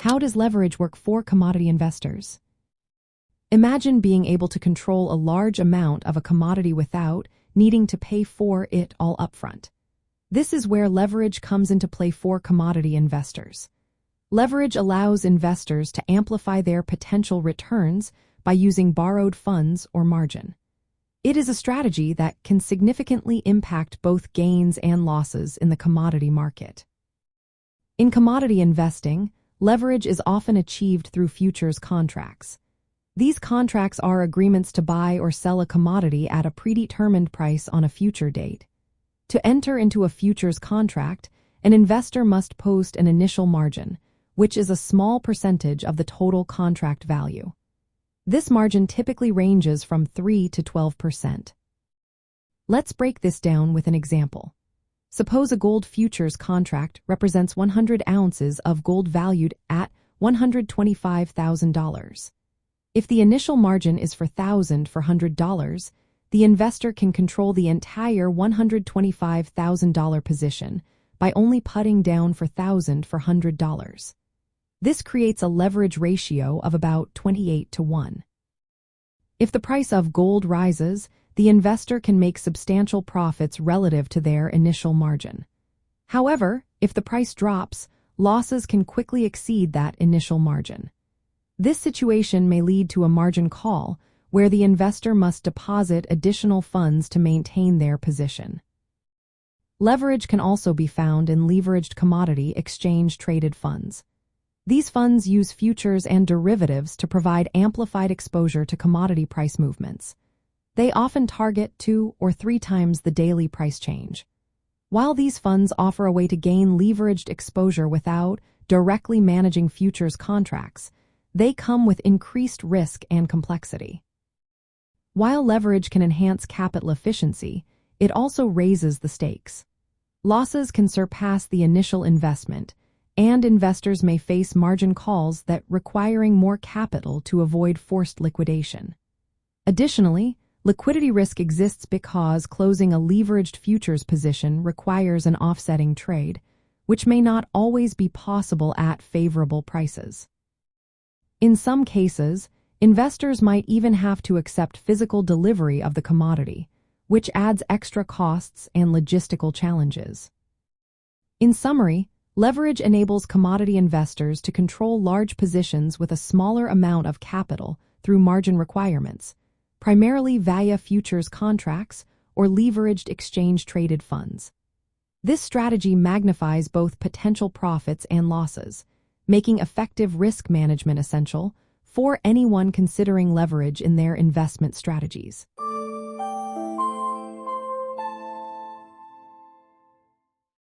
How does leverage work for commodity investors? Imagine being able to control a large amount of a commodity without needing to pay for it all upfront. This is where leverage comes into play for commodity investors. Leverage allows investors to amplify their potential returns by using borrowed funds or margin. It is a strategy that can significantly impact both gains and losses in the commodity market. In commodity investing, leverage is often achieved through futures contracts. These contracts are agreements to buy or sell a commodity at a predetermined price on a future date. To enter into a futures contract, an investor must post an initial margin, which is a small percentage of the total contract value. This margin typically ranges from 3 to 12%. Let's break this down with an example. Suppose a gold futures contract represents 100 ounces of gold valued at $125,000. If the initial margin is for $1,000, the investor can control the entire $125,000 position by only putting down for $1,000. This creates a leverage ratio of about 28 to 1. If the price of gold rises, the investor can make substantial profits relative to their initial margin. However, if the price drops, losses can quickly exceed that initial margin. This situation may lead to a margin call, where the investor must deposit additional funds to maintain their position. Leverage can also be found in leveraged commodity exchange-traded funds. These funds use futures and derivatives to provide amplified exposure to commodity price movements. They often target 2 or 3 times the daily price change. While these funds offer a way to gain leveraged exposure without directly managing futures contracts, they come with increased risk and complexity. While leverage can enhance capital efficiency, it also raises the stakes. Losses can surpass the initial investment, and investors may face margin calls that requiring more capital to avoid forced liquidation. Additionally, liquidity risk exists because closing a leveraged futures position requires an offsetting trade, which may not always be possible at favorable prices. In some cases, investors might even have to accept physical delivery of the commodity, which adds extra costs and logistical challenges. In summary, leverage enables commodity investors to control large positions with a smaller amount of capital through margin requirements, primarily via futures contracts or leveraged exchange-traded funds. This strategy magnifies both potential profits and losses, making effective risk management essential for anyone considering leverage in their investment strategies.